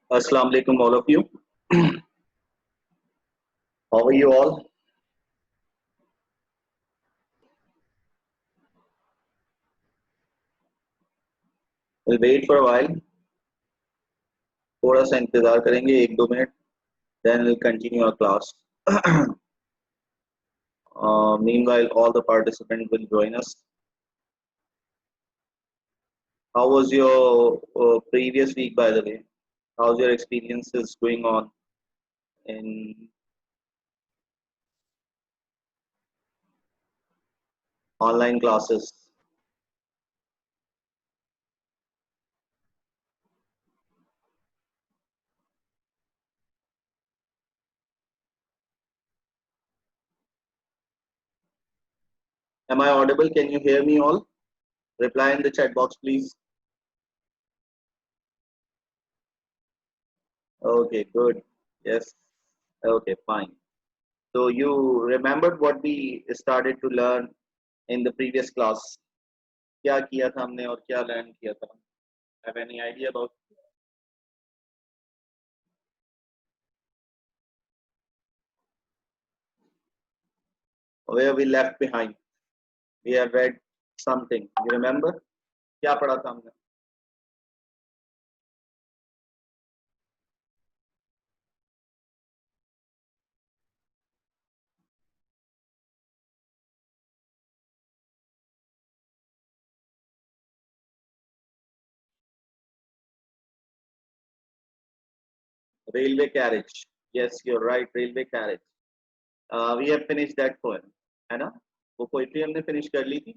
Assalamu alaikum, all of you. How are you all? We'll wait for a while. थोड़ा सा इंतजार करेंगे 1-2 minute. Then we'll continue our class. Meanwhile, all the participants will join us. How was your previous week, by the way? How's your experiences going on in online classes? Am I audible? Can you hear me all? Reply in the chat box, please. Okay, good. Yes. Okay, fine. So you remembered what we started to learn in the previous class? क्या किया था हमने और क्या learn किया था? Have any idea about where we left behind? We have read something. You remember? क्या पढ़ा था हमने? Railway carriage. Yes, you're right. Railway carriage. We have finished that poem. है ना? वो poetry हमने finish कर ली थी.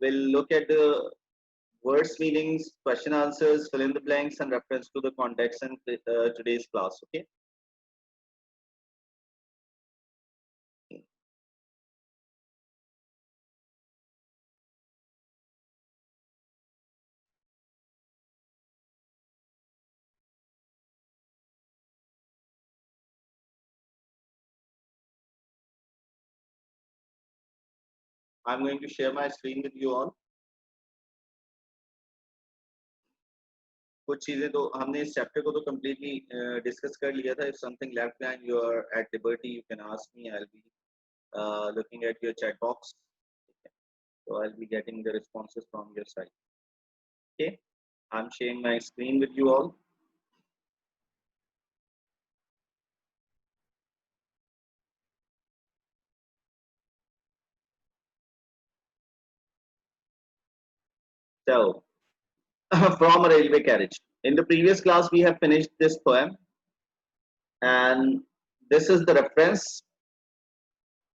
We'll look at the words meanings, question answers, fill in the blanks, and reference to the context in today's class. Okay. I'm going to share my screen with you all. कुछ चीजें तो हमने इस chapter को तो completely discuss कर लिया था. If something left behind, you are at liberty. You can ask me. I'll be looking at your chat box. So I'll be getting the responses from your side. Okay. I'm sharing my screen with you all. So from a railway carriage. In the previous class, we have finished this poem, and this is the reference.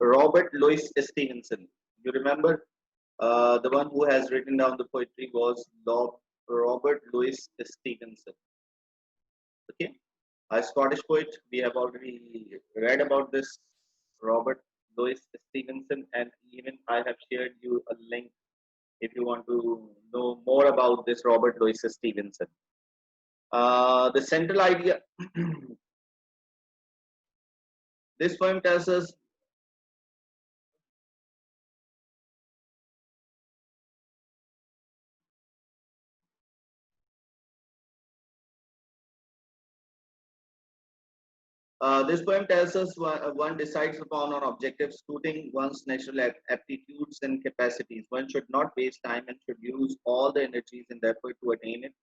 Robert Louis Stevenson. You remember the one who has written down the poetry was Robert Louis Stevenson. Okay, a Scottish poet. We have already read about this Robert Louis Stevenson, and even I have shared you a link if you want to know more about this Robert Louis Stevenson. The central idea. This poem tells us this poem tells us one decides upon an objective suiting one's natural aptitudes and capacities. One should not waste time and should use all the energies in the effort to attain it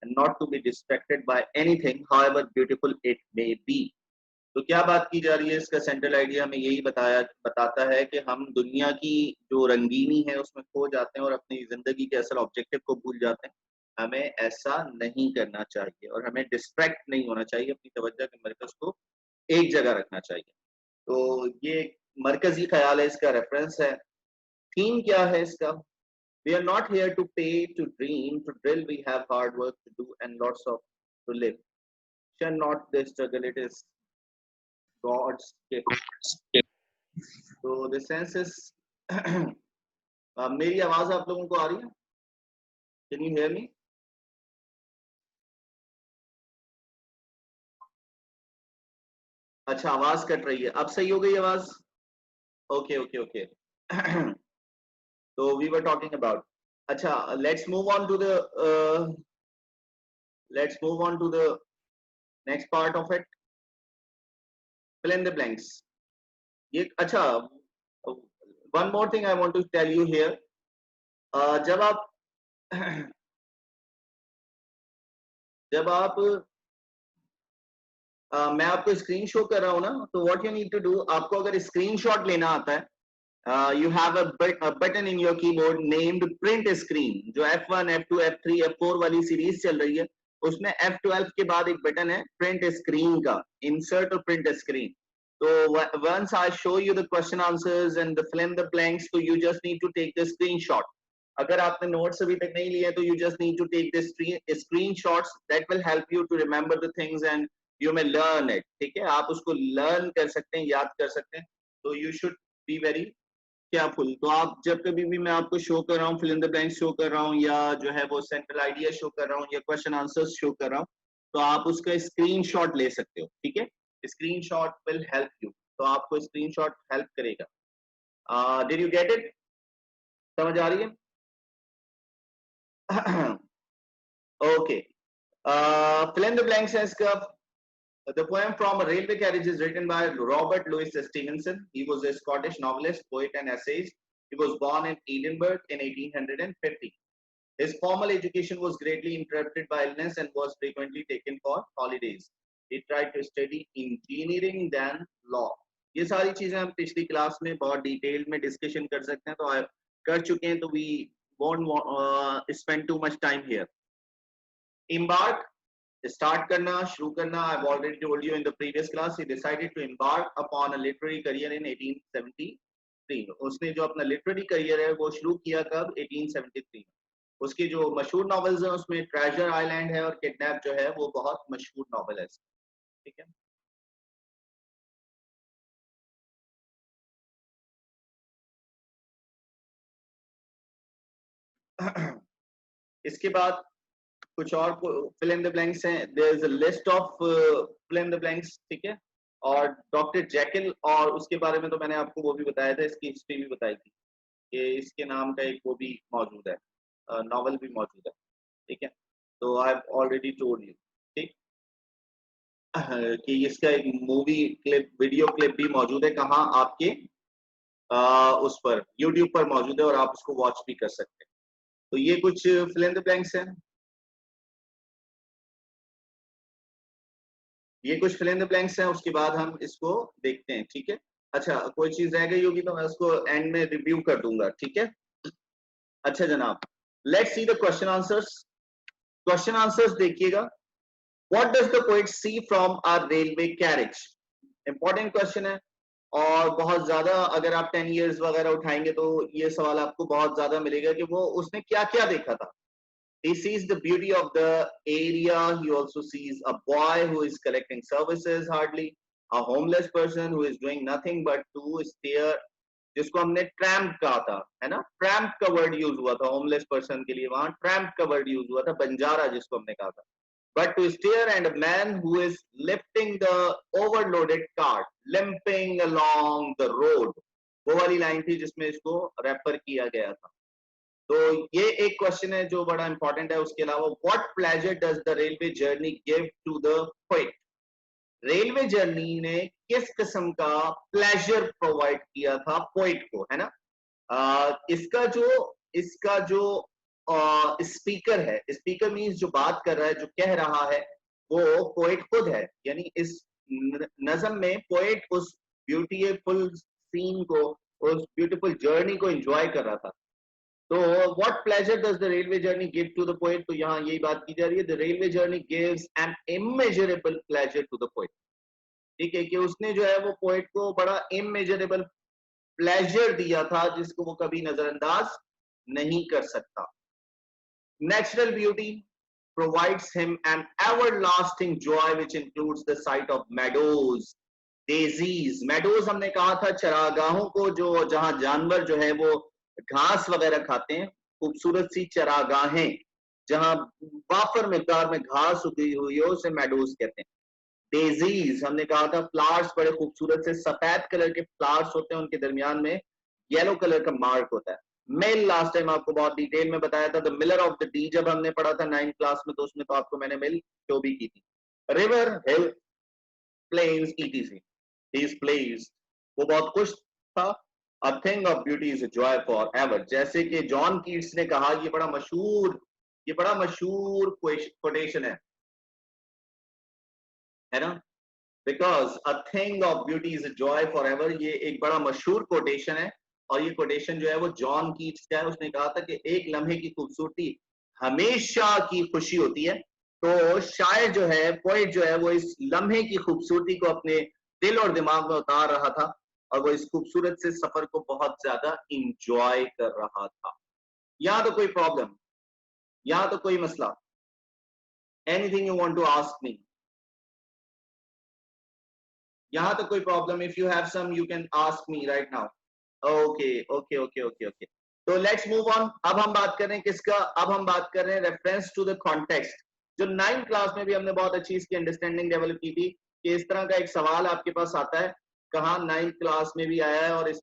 and not to be distracted by anything, however beautiful it may be. तो क्या बात की जा रही है? इसका central idea हमें यही बताता है कि हम दुनिया की जो रंगीनी है उसमें खो जाते हैं और अपनी जिंदगी के असल ऑब्जेक्टिव को भूल जाते हैं. हमें ऐसा नहीं करना चाहिए और हमें डिस्ट्रैक्ट नहीं होना चाहिए. अपनी तवज्जो के मरकज को एक जगह रखना चाहिए. तो ये मरकजी ख्याल है, इसका रेफरेंस है. थीम क्या है इसका? We are not here to pay, to dream, to drill. We have hard work to do and lots of to live. Shall not the struggle, it is God's gift. So the sense is मेरी आवाज आप लोगों को आ रही है? Can you hear me? अच्छा, आवाज cut रही है. अब सही हो गई आवाज? Okay okay okay. So we were talking about. अच्छा, let's move on to the Let's move on to the next part of it. Fill in the blanks. ये अच्छा, one more thing I want to tell you here. जब आप जब आप मैं आपको screen show कर रहा हूँ ना, तो what you need to do, आपको अगर स्क्रीनशॉट लेना आता है, you have a button in your keyboard named print screen, जो F1, F2, F3, F4 वाली सीरीज चल रही है, उसमें F12 के बाद एक बटन है print screen का, insert और print screen. So once I show you the question answers and the fill in the blanks, so you just need to take the screenshot. अगर आपने नोट्स अभी तक नहीं लिए तो you just need to take the screenshots. That will help you to remember the things and you may learn it. ठीक है, आप उसको learn कर सकते हैं, याद कर सकते हैं. So you should be very careful. तो आप जब कभी भी मैं आपको शो कर रहा हूँ, fill in the blanks show कर रहा हूँ, या जो है वो सेंट्रल आइडिया शो कर रहा हूँ, या क्वेश्चन आंसर्स शो कर रहा हूँ, तो आप उसका स्क्रीनशॉट ले सकते हो. ठीक है, स्क्रीनशॉट विल हेल्प यू. तो आपको स्क्रीनशॉट हेल्प करेगा. Did you get it? समझ आ रही है? Okay. Fill in the blanks है. The poem From a Railway Carriage is written by Robert Louis Stevenson. He was a Scottish novelist, poet, and essayist. He was born in Edinburgh in 1850. His formal education was greatly interrupted by illness and was frequently taken for holidays. He tried to study engineering than law. ये सारी चीजें हम पिछली class में बहुत detail में discussion कर सकते हैं, तो कर चुके हैं, तो we won't spend too much time here. Embark, start करना, शुरू करना. I've already told you in the previous class. He decided to embark upon a literary career in 1873. उसने जो अपना लिटरेरी करियर है वो शुरू किया कब? 1873. उसकी जो मशहूर नॉवेल्स हैं उसमें ट्रेजर आइलैंड है और किडनैप जो है वो बहुत मशहूर नॉवेल है. ठीक है, इसके बाद कुछ और फिल इन द ब्लैंक्स हैं. There is a list of fill in the blanks. ठीक है, और डॉक्टर जैकिल, और उसके बारे में तो मैंने आपको वो भी बताया था, इसकी हिस्ट्री भी बताई थी कि इसके नाम का एक वो भी मौजूद है, नॉवल भी मौजूद है. ठीक है, तो I have already told you. ठीक, कि इसका एक मूवी क्लिप, वीडियो क्लिप भी मौजूद है. कहाँ? आपके उस पर यूट्यूब पर मौजूद है और आप उसको वॉच भी कर सकते हैं. तो ये कुछ फिल इन द ब्लैंक्स हैं. ये कुछ फिल इन द ब्लैंक्स हैं. उसके बाद हम इसको देखते हैं. ठीक है, अच्छा, कोई चीज रह गई होगी तो मैं उसको एंड में रिव्यू कर दूंगा. ठीक है, अच्छा जनाब, let's see the question answers. Question answers देखिएगा. What does the poet see from a railway carriage? Important question है, और बहुत ज्यादा अगर आप 10 इयर्स वगैरह उठाएंगे तो ये सवाल आपको बहुत ज्यादा मिलेगा कि वो उसने क्या क्या देखा था. He sees the beauty of the area. He also sees a boy who is collecting services hardly, a homeless person who is doing nothing but to stare, जिसको हमने tramp कहा था, है ना? Tramp का word use हुआ था homeless person के लिए, वहां tramp का word use हुआ था, बंजारा जिसको हमने कहा था. But to stare, and a man who is lifting the overloaded cart, limping along the road. वो वाली लाइन थी जिसमें इसको रेफर किया गया था. तो ये एक क्वेश्चन है जो बड़ा इंपॉर्टेंट है. उसके अलावा what pleasure does the railway journey give to the poet? Railway journey ने किस किस्म का प्लेजर प्रोवाइड किया था पोएट को, है ना? इसका जो स्पीकर है, स्पीकर मीन्स जो बात कर रहा है, जो कह रहा है, वो पोएट खुद है. यानी इस नज़म में पोएट उस ब्यूटीफुल सीन को, उस ब्यूटीफुल जर्नी को एंजॉय कर रहा था. तो what pleasure does the railway journey give to the poet? तो यहाँ यही बात की जा रही है. The railway journey gives an immeasurable pleasure to the poet. ठीक है, कि उसने जो है वो पोएट को बड़ा इमेजरेबल प्लेजर दिया था जिसको वो कभी नजरअंदाज नहीं कर सकता. Natural beauty provides him an everlasting joy which includes the sight of meadows, daisies. meadows हमने कहा था चरागाहों को, जो जहां जानवर जो है वो घास वगैरह खाते हैं, खूबसूरत सी चरागाहें जहां वाफर मिकदार में घास उगी हुई हो, उसे मेडोज कहते हैं. डेजीज हमने कहा था फ्लावर्स, बड़े खूबसूरत से सफेद कलर के फ्लावर्स होते हैं, उनके दरमियान में येलो कलर का मार्क होता है. मिल लास्ट टाइम आपको बहुत डिटेल में बताया था, the Miller of the D जब हमने पढ़ा था 9th क्लास में, तो उसमें तो आपको मैंने मिल शो भी की थी. River, hill, plains, ETC. He is placed, वो बहुत खुश था. A thing of beauty is a joy for ever. जैसे कि जॉन कीट्स ने कहा, ये बड़ा मशहूर कोटेशन है ना. Because a thing of beauty is a joy for ever, ये एक बड़ा मशहूर कोटेशन है. और ये कोटेशन जो है वो जॉन कीट्स का है. उसने कहा था कि एक लम्हे की खूबसूरती हमेशा की खुशी होती है. तो शायर जो है, पोइट जो है, वो इस लम्हे की खूबसूरती को अपने दिल और दिमाग में उतार रहा था, और वो इस खूबसूरत से सफर को बहुत ज्यादा इंजॉय कर रहा था. यहाँ तो कोई प्रॉब्लम, यहाँ तो कोई मसला, anything you want to ask me, यहाँ तो कोई problem, if you have some you can ask me right now. Okay okay okay okay okay. तो लेट्स मूव ऑन. अब हम बात कर रहे हैं किसका, अब हम बात कर रहे हैं रेफरेंस टू द कॉन्टेक्स्ट. जो 9th क्लास में भी हमने बहुत अच्छी इसकी अंडरस्टैंडिंग डेवलप की थी कि इस तरह का एक सवाल आपके पास आता है, कहा 9th क्लास में भी आया है और इस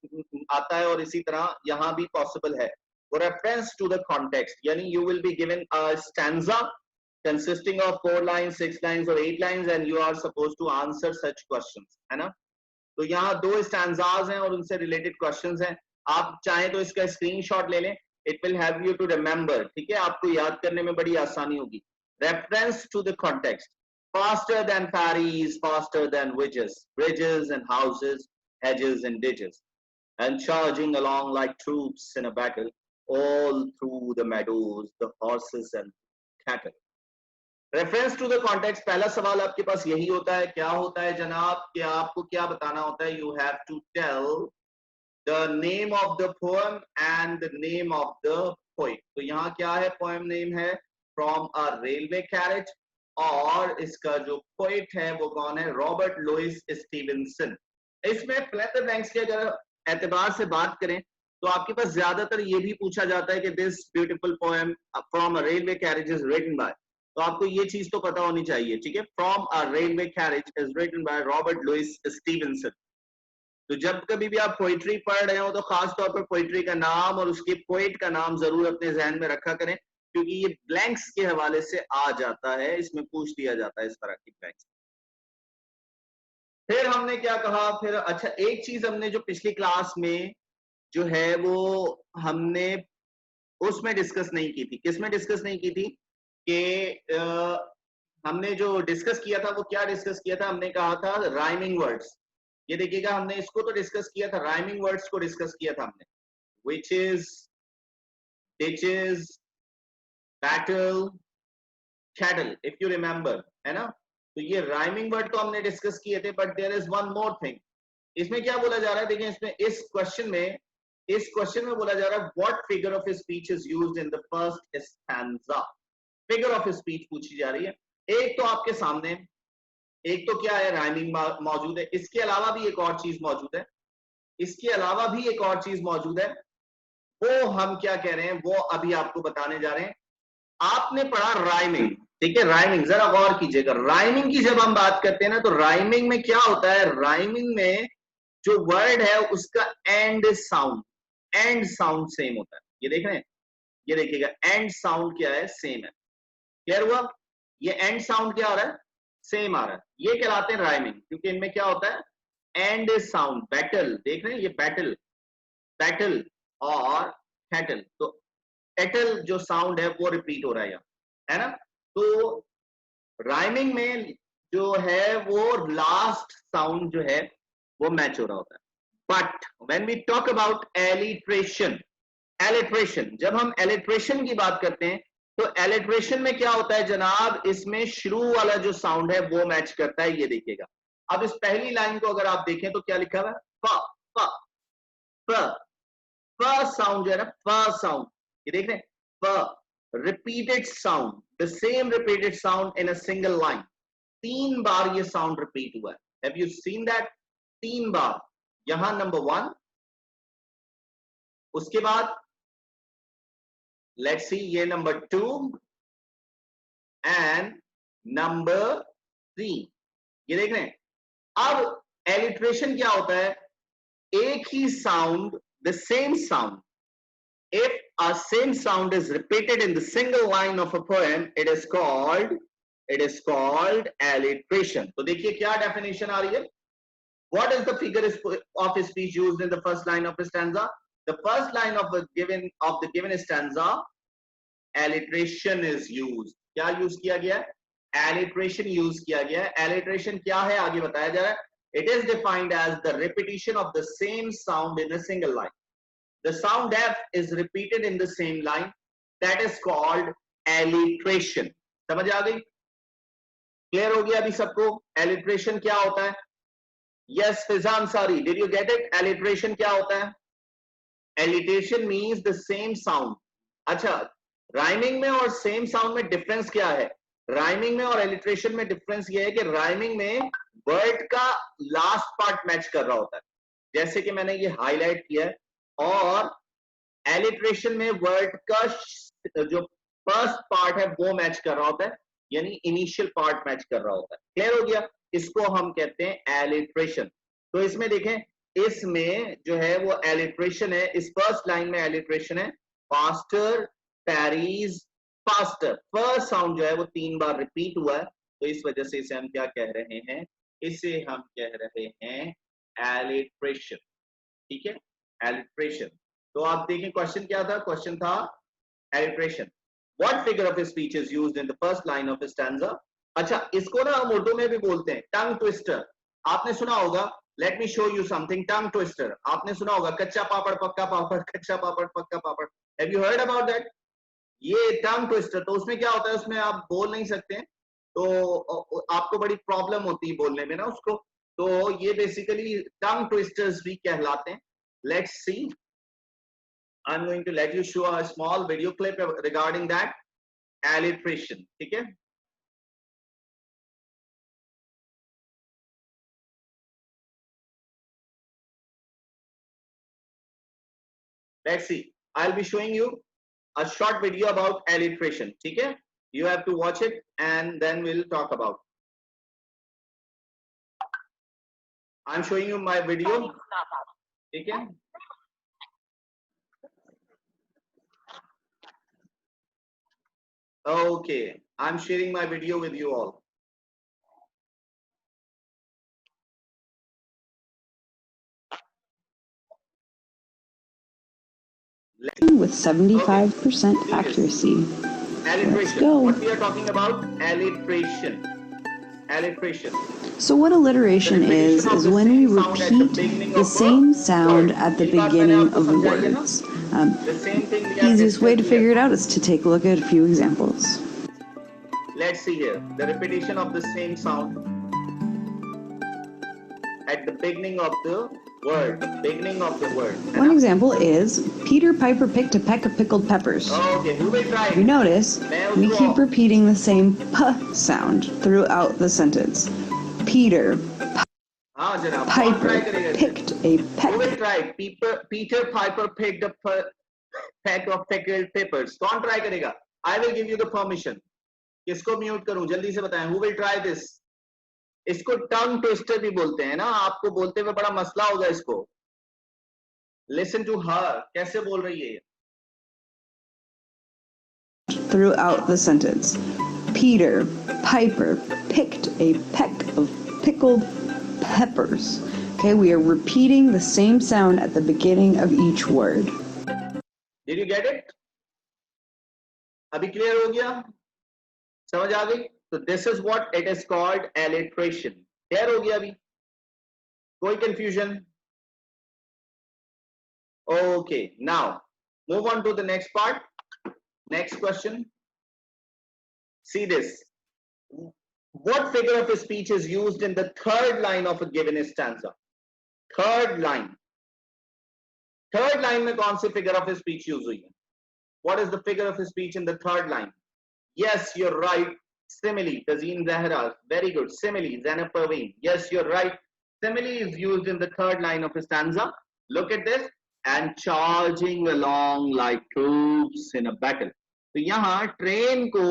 आता है, और इसी तरह यहाँ भी पॉसिबल है. वो रेफरेंस टू द कॉन्टेक्स्ट, यानी you will be given a stanza consisting of 4 lines, 6 lines or 8 lines, and you are supposed to answer such questions, है ना. तो यहाँ 2 स्टैंजाज हैं और उनसे रिलेटेड क्वेश्चंस हैं. आप चाहें तो इसका स्क्रीनशॉट ले लें, it will help you to remember. ठीक है, आपको याद करने में बड़ी आसानी होगी. Reference to the context. faster than ferries, faster than bridges and houses, hedges and ditches, and charging along like troops in a battle, all through the meadows, the horses and cattle. Reference to the context, पहला सवाल आपके पास यही होता है. क्या होता है जनाब, कि आपको क्या बताना होता है. You have to tell the name of the poem and the name of the poet. तो यहाँ क्या है, पोएम नेम है फ्रॉम अ रेलवे कैरेज, और इसका जो पोइट है वो कौन है, रॉबर्ट लुइस स्टीवेंसन. इसमें फिल द ब्लैंक्स के अगर एतबार से बात करें तो आपके पास ज्यादातर ये भी पूछा जाता है कि this beautiful poem from a railway carriage is written by. तो आपको ये चीज तो पता होनी चाहिए. ठीक है, from a railway carriage is written by Robert Louis Stevenson. तो जब कभी भी आप पोइट्री पढ़ रहे हो तो खास तौर पर पोइट्री का नाम और उसके पोइट का नाम जरूर अपने जहन में रखा करें, क्योंकि ये ब्लैंक्स के हवाले से आ जाता है, इसमें पूछ दिया जाता है इस तरह की ब्लैंक्स. फिर हमने क्या कहा, फिर अच्छा एक चीज हमने जो पिछली क्लास में जो है वो हमने उसमें डिस्कस नहीं की थी. किसमें डिस्कस नहीं की थी, कि हमने जो डिस्कस किया था वो क्या डिस्कस किया था, हमने कहा था राइमिंग वर्ड्स. ये देखिएगा, हमने इसको तो डिस्कस किया था, राइमिंग वर्ड्स को डिस्कस किया था हमने. Which is, ditches, battle, cattle, if you remember, है ना. तो ये राइमिंग वर्ड तो हमने डिस्कस किए थे, but there is one more thing. इसमें क्या बोला जा रहा है, देखिए इसमें इस क्वेश्चन में बोला जा रहा है, what figure of speech is used in the first stanza. Figure of speech पूछी जा रही है. एक तो आपके सामने, एक तो क्या है, राइमिंग मौजूद है. इसके अलावा भी एक और चीज मौजूद है, इसके अलावा भी एक और चीज मौजूद है. वो हम क्या कह रहे हैं, वो अभी आपको बताने जा रहे हैं. आपने पढ़ा राइमिंग, ठीक है. राइमिंग जरा गौर कीजिएगा. राइमिंग की जब हम बात करते हैं ना, तो राइमिंग में क्या होता है, राइमिंग में जो वर्ड है उसका एंड साउंड सेम होता है. ये देख रहे हैं, ये देखिएगा, एंड साउंड क्या है, सेम है. क्लियर हुआ. ये एंड साउंड क्या आ रहा है, सेम आ रहा है. ये कहलाते हैं राइमिंग, क्योंकि इनमें क्या होता है, एंड साउंड. बैटल देख रहे हैं, ये बैटल, बैटल और कैटल. तो कैटल जो साउंड है वो रिपीट हो रहा है यहाँ, है ना. तो राइमिंग में जो है वो लास्ट साउंड जो है वो मैच हो रहा होता है. But when we talk about alliteration, alliteration, जब हम एलिट्रेशन की बात करते हैं तो एलिट्रेशन में क्या होता है जनाब, इसमें शुरू वाला जो साउंड है वो मैच करता है. ये देखिएगा, अब इस पहली लाइन को अगर आप देखें तो क्या लिखा हुआ है, फ फ फ. फ साउंड जो है ना, फ साउंड, ये देख रहे हैं, फ repeated sound, the same repeated sound in a single line. 3 बार ये साउंड रिपीट हुआ है. हैव यू सीन दैट, 3 बार. यहां नंबर 1, उसके बाद लेट्स सी ये नंबर 2 एंड नंबर 3. ये देख रहे हैं. अब एलिट्रेशन क्या होता है, एक ही sound, the same sound, if a same sound is repeated in the single line of a poem, it is called alliteration. तो देखिए क्या definition आ रही है. What is the figure of speech used in the first line of a stanza? The first line of the given stanza, alliteration is used. क्या use किया गया है? Alliteration use किया गया है. Alliteration क्या है आगे बताया जा रहा है. It is defined as the repetition of the same sound in a single line. The sound F is repeated in the same line. That is called alliteration. समझ आ गई? Clear हो गया अभी सबको? Alliteration क्या होता है? Yes, Fizan Sari, did you get it? Alliteration क्या होता है? Alliteration means the same sound. अच्छा, rhyming में और same sound में difference क्या है? Rhyming में और alliteration में difference ये है कि rhyming में word का last part match कर रहा होता है, जैसे कि मैंने ये highlight किया है, और alliteration में word का जो first part है वो match कर रहा होता है, यानी initial part match कर रहा होता है. Clear हो गया? इसको हम कहते हैं alliteration. तो इसमें देखें, इसमें जो है वो alliteration है, इस फर्स्ट लाइन में alliteration है, faster, parries, faster. First sound जो है वो 3 बार रिपीट हुआ है, तो इस वजह से इसे हम क्या कह रहे हैं? इसे हम कह रहे हैं alliteration. ठीक है, alliteration. तो आप देखें क्वेश्चन क्या था? क्वेश्चन था alliteration. What figure of speech is used in the first line of a stanza? अच्छा, इसको ना हम उर्दू में भी बोलते हैं टंग ट्विस्टर. आपने सुना होगा, let me show you something. Tongue twister आपने सुना होगा, कच्चा पापड़ पक्का पापड़, कच्चा पापड़ पक्का papad. Have you heard about that? ये टंग ट्विस्टर, तो उसमें क्या होता है, उसमें आप बोल नहीं सकते हैं, तो आपको बड़ी प्रॉब्लम होती है बोलने में ना उसको, तो ये बेसिकली टंग ट्विस्टर्स भी कहलाते हैं. Let's see, I am going to let you show a small video clip regarding that alliteration. ठीक है, let's see. I'll be showing you a short video about alliteration. ठीक है, you have to watch it and then we'll talk about. I'm showing you my video. ठीक है, okay, I'm sharing my video with you all. With 75% accuracy. Alliteration. Go. What we are talking about? Alliteration. Alliteration. So what alliteration is when we repeat the same sound at the beginning of words. The same thing we have Easiest way to discussed here. figure it out is to take a look at a few examples. Let's see here. The repetition of the same sound at the beginning of the word. Beginning of the word. One example is Peter Piper picked a peck of pickled peppers. Okay, who will try? If you notice, we keep repeating the same p sound throughout the sentence. Peter Piper picked a peck. Who will try? Peter Piper picked a peck of pickled peppers. कौन try करेगा? I will give you the permission. किसको mute करूं? जल्दी से बताएं. Who will try this? इसको tongue twister भी बोलते हैं ना, आपको बोलते हुए बड़ा मसला होगा इसको. Listen to her. कैसे बोल रही है? Throughout the sentence. Peter Piper picked a peck of pickled peppers. Okay, we are repeating the same sound at the beginning of each word. Did you get it? अभी clear हो गया? समझ आ गई? So this is what it is called alliteration. Clear हो गया अभी? कोई confusion? Okay, now move on to the next part. Next question. See this. What figure of speech is used in the third line of a given stanza? Third line. Third line में कौन सी figure of speech use हुई है? What is the figure of speech in the third line? Yes, you're right. Simile. Tazeen Zahra. Very good. Simile. Zainab Parveen. Yes, you're right. Simile is used in the third line of a stanza. Look at this. And charging along like troops in a battle. तो यहाँ train को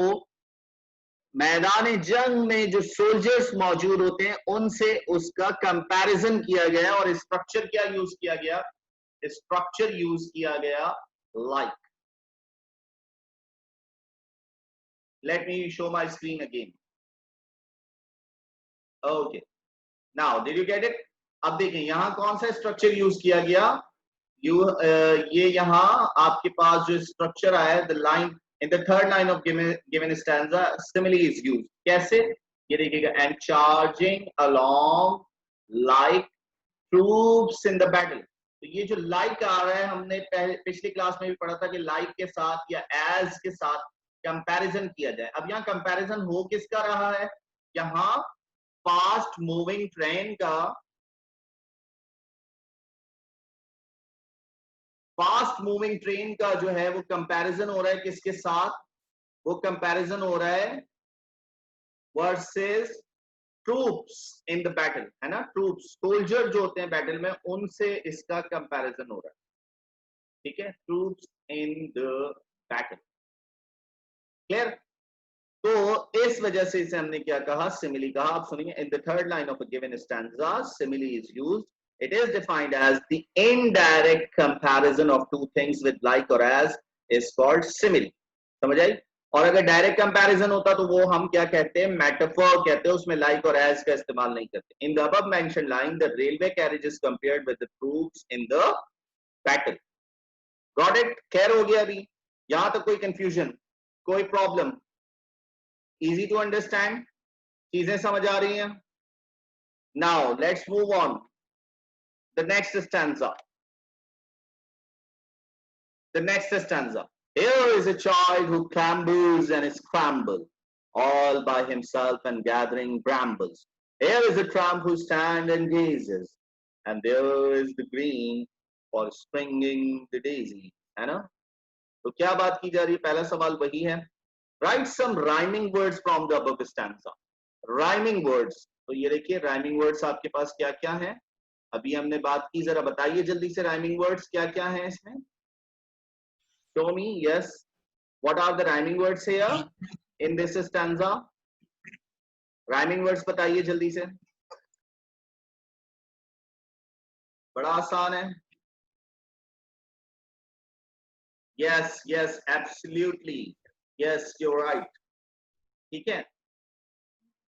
मैदान जंग में जो soldiers मौजूद होते हैं उनसे उसका कंपैरिजन किया गया और स्ट्रक्चर क्या यूज किया गया? स्ट्रक्चर यूज किया गया like. Let me show my screen again. Okay. Now, did you get it? अब देखें यहाँ कौन सा स्ट्रक्चर यूज किया गया. ये यहाँ आपके पास जो स्ट्रक्चर आया है, the line in the third line of given stanza simile is used. कैसे? ये देखिएगा, and charging along like troops in the battle. तो ये जो लाइक आ रहा है, हमने पिछली क्लास में भी पढ़ा था कि लाइक के साथ या एज के साथ कंपैरिजन किया जाए. अब यहाँ कंपैरिजन हो किसका रहा है? यहाँ फास्ट मूविंग ट्रेन का, फास्ट मूविंग ट्रेन का जो है वो कंपैरिजन हो रहा है किसके साथ? वो कंपैरिजन हो रहा है versus troops in the battle, है ना. ट्रूप्स, सोल्जर जो होते हैं बैटल में, उनसे इसका कंपैरिजन हो रहा है. ठीक है, troops in the battle. Clear? तो इस वजह से इसे हमने क्या कहा? सिमिली कहा. आप सुनिए, in the third line of a given stanza simile is used. It is defined as the indirect comparison of two things with like or as is called simile. समझ आई? और अगर डायरेक्ट कंपैरिजन होता तो वो हम क्या कहते हैं? मेटाफोर कहते हैं. उसमें like और as का इस्तेमाल नहीं करते. In the above mentioned line, the railway carriage is compared with the troops in the battle. Got it? खैर हो गया अभी? यहां तक कोई कंफ्यूजन, कोई प्रॉब्लम? Easy to understand? चीजें समझ आ रही हैं? Now let's move on. The next stanza. The next stanza. Here is a child who clambles and scrambles all by himself and gathering brambles. Here is a tramp who stands and gazes, and there is the green for springing the daisy. है ना? तो क्या बात की जा रही है? पहला सवाल वही है. Write some rhyming words from the above stanza. Rhyming words. तो ये देखिए, rhyming words आपके पास क्या क्या है? अभी हमने बात की, जरा बताइए जल्दी से राइमिंग वर्ड्स क्या क्या हैं इसमें. Show me. Yes, what are the rhyming words here in this stanza? rhyming words बताइए जल्दी से. बड़ा आसान है. Yes, yes, absolutely. Yes, you're right. ठीक है.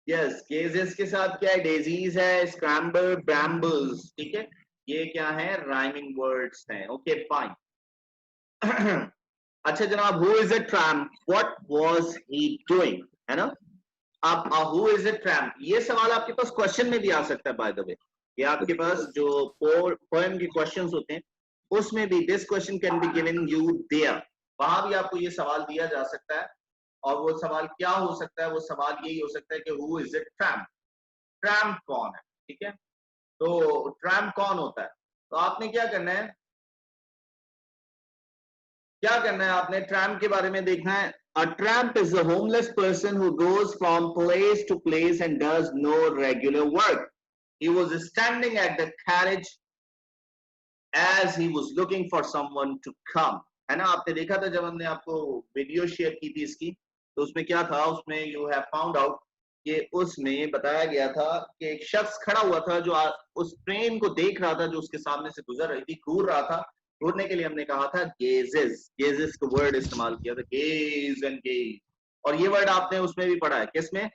Yes, gazes के साथ क्या है? डेजीज है, स्क्रैम्बल, ब्रैम्बल्स. ठीक है, ये क्या है? राइमिंग वर्ड्स हैं. Okay, fine. अच्छा जनाब, who is a tramp? What was he doing? है ना. अब who is a tramp, ये सवाल आपके पास क्वेश्चन में भी आ सकता है. बाय द वे, ये आपके पास जो पोएम के क्वेश्चंस होते हैं उसमें भी this question can be given you there. वहां भी आपको ये सवाल दिया जा सकता है. और वो सवाल क्या हो सकता है? वो सवाल यही हो सकता है कि who is a tramp. Tramp कौन है? ठीक है, तो ट्रैम्प कौन होता है? तो आपने क्या करना है? क्या करना है आपने? ट्रैम्प के बारे में देखना है. A tramp is a homeless person who goes from place to place and does no regular work. He was standing at the carriage as he was looking for someone to come. है ना, आपने देखा था जब हमने आपको video share की थी इसकी, तो उसमें क्या था? उसमें यू हैव फाउंड आउट कि उसमें बताया गया था कि एक शख्स खड़ा हुआ था जो उस ट्रेन को देख रहा था जो उसके सामने से गुजर रही थी, घूर रहा था. घूरने के लिए हमने कहा था गेजेस. गेजेस का वर्ड इस्तेमाल किया था, गेज एंड गेज. और ये वर्ड आपने उसमें भी पढ़ा है. किसमें?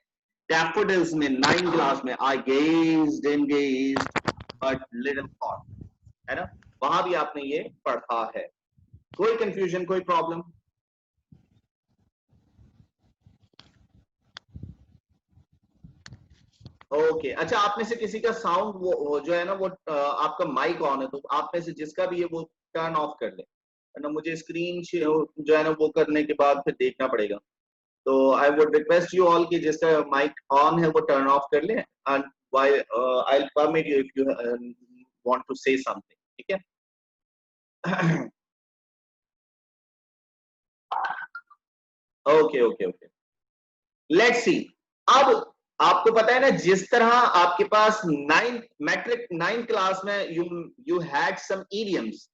डैफोडिल्स में, 9th क्लास में. I gazed and gazed but little thought. है ना, वहां भी आपने ये पढ़ा है. कोई कंफ्यूजन, कोई प्रॉब्लम? ओके. अच्छा, आप में से किसी का साउंड वो जो है ना, वो आपका माइक ऑन है, तो आप में से जिसका भी है वो टर्न ऑफ कर ले, है ना. मुझे स्क्रीन जो है ना वो करने के बाद फिर देखना पड़ेगा. तो I would request you all कि जिसका माइक ऑन है वो टर्न ऑफ कर ले. And why I will permit you if you want to say something. ठीक है. Okay okay okay, let's see. अब आपको पता है ना, जिस तरह आपके पास 9th क्लास में यू हैड सम इडियम्स.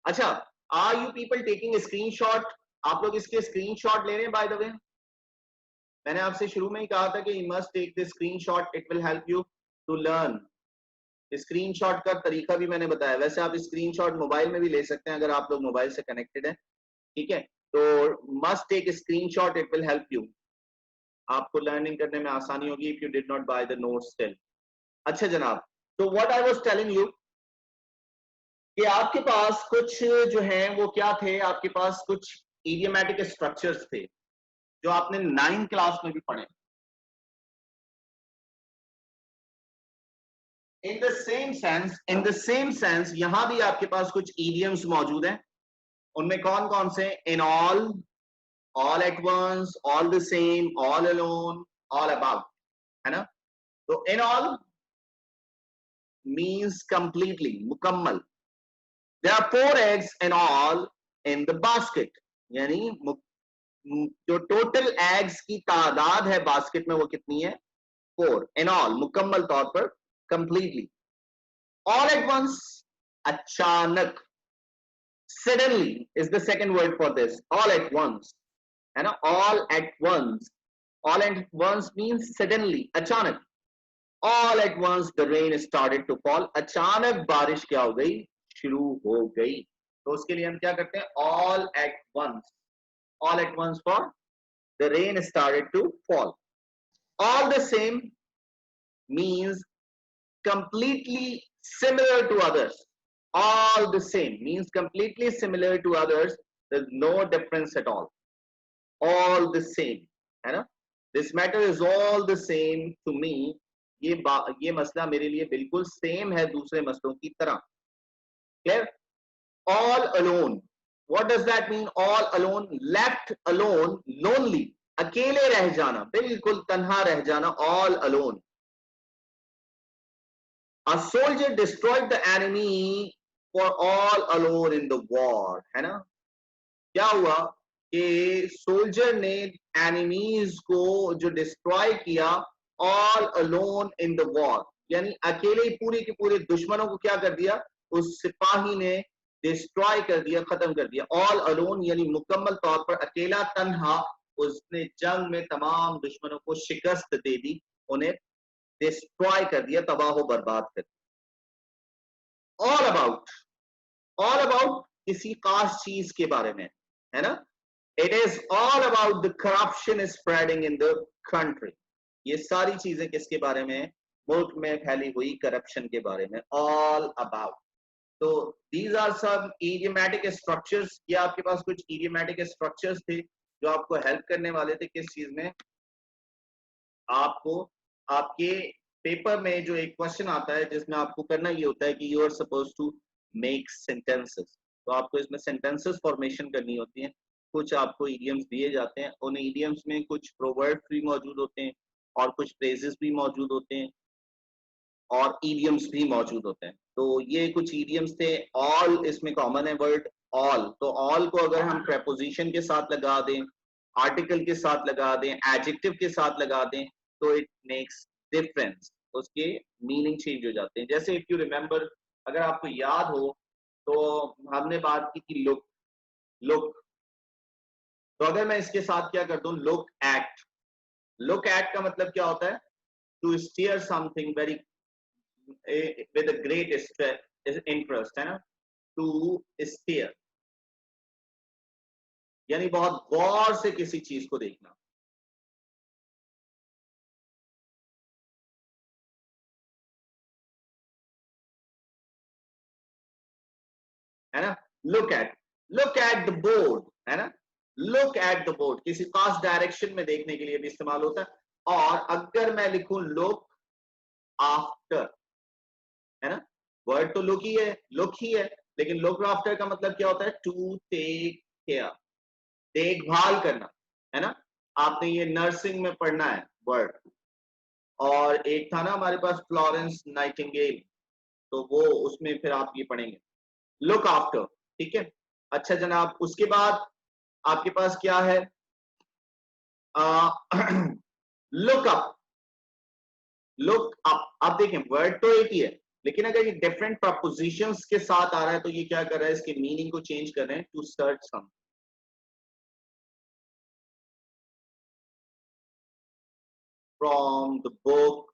अच्छा, are you people taking screenshot? आप लोग इसके स्क्रीनशॉट ले रहे हैं? बाय द वे, मैंने आपसे शुरू में ही कहा था कि you must take the screenshot. It will help you to learn screenshot का तरीका भी मैंने बताया, वैसे आप स्क्रीनशॉट मोबाइल में भी ले सकते हैं अगर आप लोग मोबाइल से कनेक्टेड है, ठीक है। तो must take screenshot, it will help you, आपको लर्निंग करने में आसानी होगी if you did not buy the notes still. अच्छा जनाब, तो what I was telling you कि आपके पास कुछ जो है वो क्या थे, आपके पास कुछ इडियोमैटिक स्ट्रक्चर्स थे जो आपने 9th क्लास में भी पढ़े। इन द सेम सेंस यहां भी आपके पास कुछ इडियम्स मौजूद हैं। उनमें कौन कौन से? In all at once, all the same, all alone, all about, है ना। तो इन ऑल मीन्स कंप्लीटली, मुकम्मल। There are 4 eggs in all in the basket, यानी जो टोटल एग्स की तादाद है बास्केट में वो कितनी है? 4 इन ऑल, मुकम्मल तौर पर, कंप्लीटली। ऑल एट वंस, अचानक, suddenly is the second word for this, all at once, है ना। all at once, all at once means suddenly, अचानक। all at once the rain started to fall, अचानक बारिश क्या हो गई? शुरू हो गई। तो उसके लिए हम क्या करते हैं? all at once, all at once for the rain started to fall। all the same means completely similar to others, all the same means completely similar to others, there's no difference at all the same, है ना। this matter is all the same to me, ये मसला मेरे लिए बिल्कुल same है दूसरे मसलों की तरह। clear? all alone, what does that mean? all alone, left alone, lonely, अकेले रह जाना, बिल्कुल तन्हा रह जाना, all alone। A soldier destroyed the enemy for all alone in the war, है ना। क्या हुआ कि सोल्जर ने एनिमीज को जो डिस्ट्रॉय किया, all alone in the war, यानी अकेले ही पूरे के पूरे दुश्मनों को क्या कर दिया? उस सिपाही ने डिस्ट्रॉय कर दिया, खत्म कर दिया। ऑल अलोन यानी मुकम्मल तौर पर अकेला, तन्हा, उसने जंग में तमाम दुश्मनों को शिकस्त दे दी, उन्हें डिस्ट्रॉय कर दिया, तबाह बर्बाद कर दिया। ऑल अबाउट किसी खास चीज के बारे में, है ना। It is all about the corruption spreading in the country, ये सारी चीजें किसके बारे में? मुल्क में फैली हुई करप्शन के बारे में, ऑल अबाउट। तो these are some idiomatic structures, ये आपके पास कुछ इडियोमैटिक स्ट्रक्चर्स थे जो आपको हेल्प करने वाले थे किस चीज में? आपको आपके पेपर में जो एक क्वेश्चन आता है जिसमें आपको करना ये होता है कि you are suppose to make sentences, तो आपको इसमें सेंटेंसेस फॉर्मेशन करनी होती है। कुछ आपको इडियम्स दिए जाते हैं, उन इडियम्स में कुछ प्रोवर्ब्स भी मौजूद होते हैं और कुछ फ्रेजेस भी मौजूद होते हैं और इडियम्स भी मौजूद होते हैं। तो ये कुछ इडियम्स थे। ऑल इसमें कॉमन है वर्ड ऑल, तो ऑल को अगर हम प्रेपोजिशन के साथ लगा दें, आर्टिकल के साथ लगा दें, एडजेक्टिव के साथ लगा दें, तो इट मेक्स डिफरेंस, उसके मीनिंग चेंज हो जाते हैं। जैसे इफ यू रिमेंबर, अगर आपको याद हो तो हमने बात की थी लुक, लुक। तो अगर मैं इसके साथ क्या कर दूं, लुक एट का मतलब क्या होता है? To steer something very with a great interest, है ना। टू स्टीयर यानी बहुत गौर से किसी चीज को देखना। है ना। लुक एट द बोर्ड, है ना। लुक एट द बोर्ड किसी खास डायरेक्शन में देखने के लिए भी इस्तेमाल होता है। और अगर मैं लिखूं लुक आफ्टर, है ना, वर्ड तो लुक ही है, लेकिन लुक आफ्टर का मतलब क्या होता है? टू टेक केयर, देखभाल करना, है ना। आपने ये नर्सिंग में पढ़ना है वर्ड। और एक था ना हमारे पास फ्लोरेंस नाइटिंगेल, तो वो उसमें फिर आप ये पढ़ेंगे लुक आफ्टर, ठीक है। अच्छा जनाब, उसके बाद आपके पास क्या है? Look up, look up. आप देखें वर्ड तो एक ही है, लेकिन अगर ये डिफरेंट प्रपोजिशंस के साथ आ रहा है तो ये क्या कर रहा है? इसके मीनिंग को चेंज कर रहे हैं। To search some, from the book,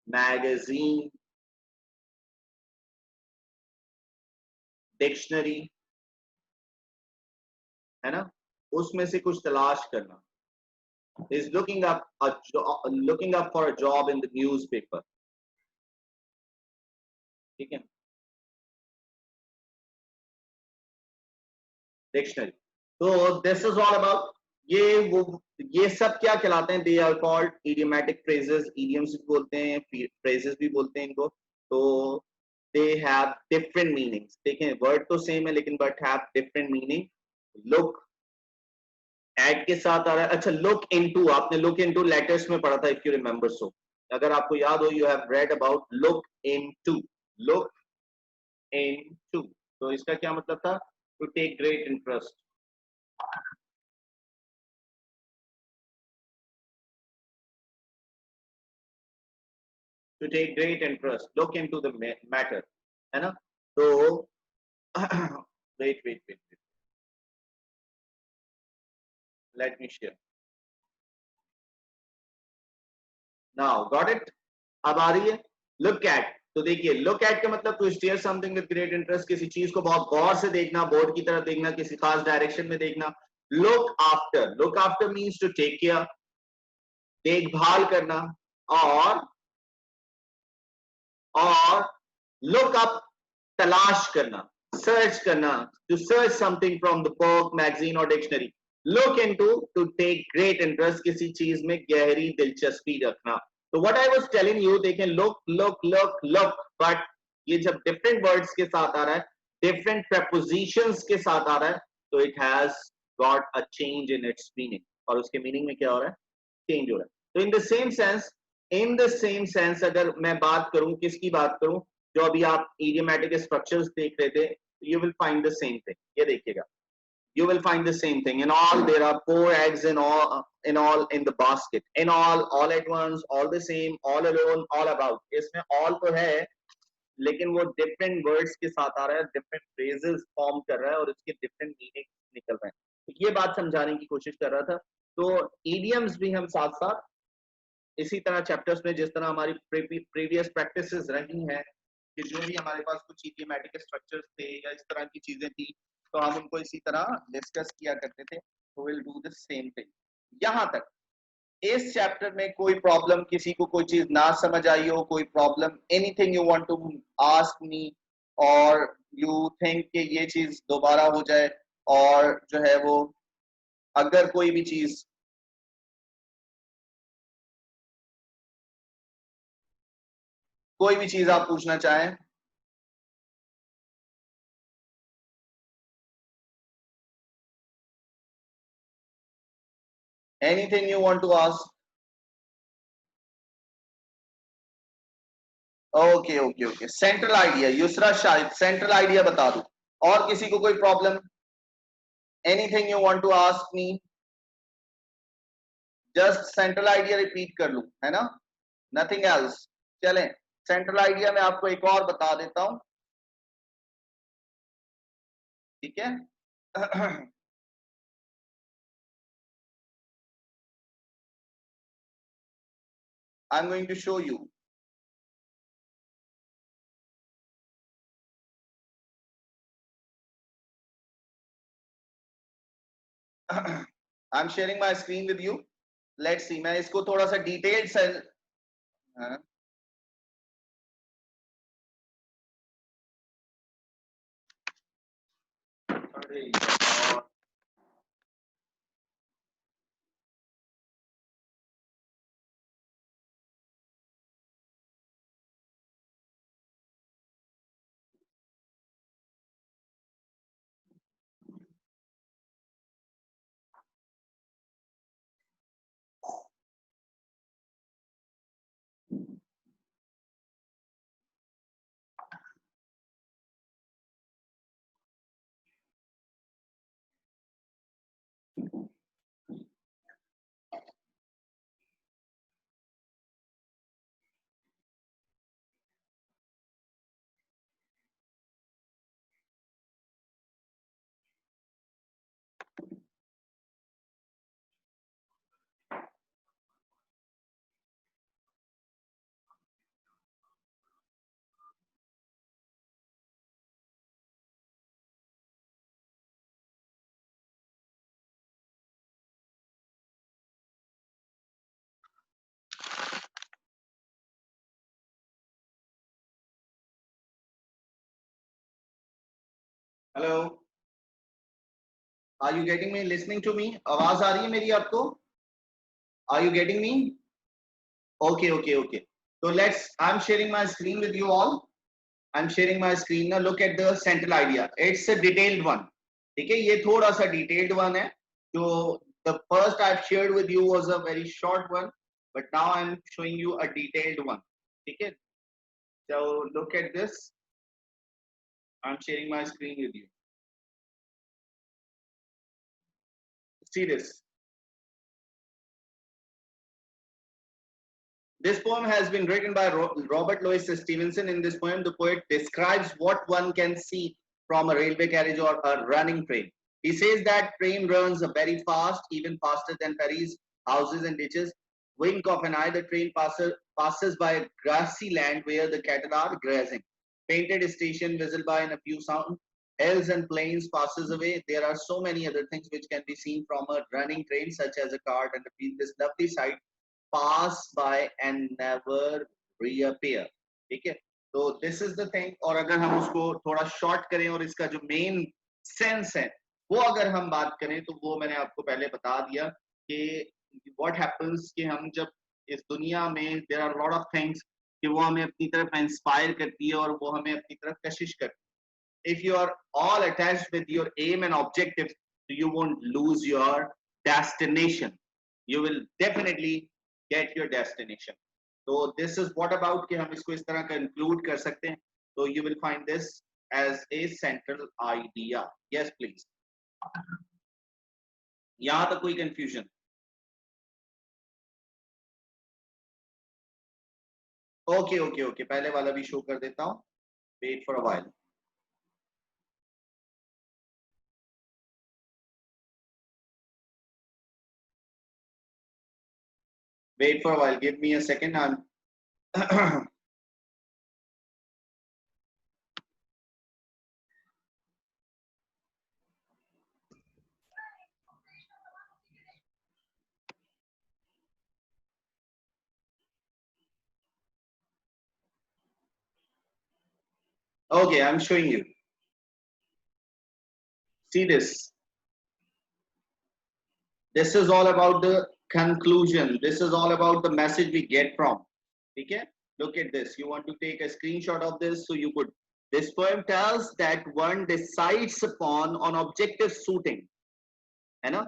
magazine, dictionary, है ना, उसमें से कुछ तलाश करना, is looking up looking up for a job in the newspaper, ठीक है, डिक्शनरी। तो दिस इज ऑल अबाउट ये सब क्या कहलाते हैं, they are called idiomatic phrases, idioms भी बोलते हैं, फ्रेजेस भी बोलते हैं इनको। तो दे हैव डिफरेंट मीनिंग्स, देखें वर्ड तो सेम है लेकिन but have different meaning. Look at के साथ आ रहा है, अच्छा लुक इनटू, आपने लुक इनटू लेटर्स में पढ़ा था इफ यू रिमेंबर, सो अगर आपको याद हो, you have read about look into, look into, तो इसका क्या मतलब था, to take great interest. To take great interest, look into the matter, है ना। तो wait, let me share now, got it, अब आ रही है। look at, तो देखिए look at का मतलब to stare something with great interest, किसी चीज को बहुत गौर से देखना, बोर्ड की तरफ देखना, किसी खास डायरेक्शन में देखना। look after means to take care, देखभाल करना, और look up, तलाश करना, सर्च करना, to search something from the book, magazine or dictionary। look into, to take great interest, किसी चीज में गहरी दिलचस्पी रखना। तो what I was telling you, देखें look, but ये जब different words के साथ आ रहा है, different prepositions के साथ आ रहा है, तो it has got a change in its meaning, और उसके मीनिंग में क्या हो रहा है, चेंज हो रहा है। तो इन द सेम सेंस अगर मैं बात करूं, किसकी बात करूं, जो अभी आप इडियोमैटिक स्ट्रक्चर्स देख रहे थे, you will find the same thing, ये देखिएगा, you will find the same thing in all, there are 4 eggs in all in the basket, in all at once, all the same, all alone, all about, इसमें all तो है लेकिन वो different words के साथ आ रहा है, डिफरेंट फ्रेजेस फॉर्म कर रहा है और उसके डिफरेंट मीनिंग निकल रहे हैं। तो ये बात समझाने की कोशिश कर रहा था। तो इडियम्स भी हम साथ साथ इसी तरह चैप्टर्स में, जिस तरह हमारी प्रीवियस प्रैक्टिसेस रही हैं कि जो भी हमारे पास कुछ इडियोमैटिक स्ट्रक्चर्स थे या इस तरह की चीजें थी, तो हम उनको इसी तरह डिस्कस किया करते थे। तो will do the same thing. यहां तक इस चैप्टर में कोई प्रॉब्लम, किसी को कोई चीज ना समझ आई हो, कोई problem, anything you want to ask me, और यू थिंक कि ये चीज दोबारा हो जाए, और जो है वो अगर कोई भी चीज, कोई भी चीज आप पूछना चाहें। Anything you want to ask. Okay, central idea, Yusra Shahid, central idea बता दूं, और किसी को कोई problem, anything you want to ask me, just central idea repeat कर लूं, है ना, नथिंग एल्स। चलें, सेंट्रल आइडिया में आपको एक और बता देता हूं, ठीक है। I am going to show you. I am sharing my screen with you, let's see, मैं इसको थोड़ा सा डिटेल्ड से, हाँ, अरे यार, hello, are you getting me, listening to me? आवाज आ रही है मेरी आपको? Are you getting me? Okay, okay, okay. So I'm sharing my screen with you all. I'm sharing my screen. Now look at the central idea. It's a detailed one. ठीक है, ये थोड़ा सा detailed one है. जो the first I've shared with you was a very short one, but now I'm showing you a detailed one. ठीक है. So look at this. I'm sharing my screen with you. See this. This poem has been written by Robert Louis Stevenson. In this poem, the poet describes what one can see from a railway carriage or a running train. He says that train runs very fast, even faster than ferries, houses and ditches. Wink of an eye, the train passes by a grassy land where the cattle are grazing. Painted station visible in a few sound. Hills and plains passes away. There are so many other things which can be seen from a running train, such as a cart and a field. This lovely sight pass by and never reappear. ठीक है, तो this is the thing. और अगर हम उसको थोड़ा short करें और इसका जो मेन सेंस है वो अगर हम बात करें तो वो मैंने आपको पहले बता दिया कि व्हाट हैपेंस कि हम जब इस दुनिया में there are lot of things कि वो हमें अपनी तरफ इंस्पायर करती है और वो हमें अपनी तरफ कशिश करती है. If you are all attached with your aim and objective you won't lose your destination. You will definitely get your destination. So this is what about कि हम इसको इस तरह conclude कर सकते हैं. So you will find this as a central idea. Yes, please. यहाँ तक कोई confusion? Okay, okay, okay. पहले वाला भी show कर देता हूँ. Wait for a while. Wait for a while. Give me a second. I'm okay. I'm showing you. See this. This is all about the conclusion. This is all about the message we get from. Okay? Look at this. You want to take a screenshot of this so you could. This poem tells that one decides upon on objective suiting. है ना?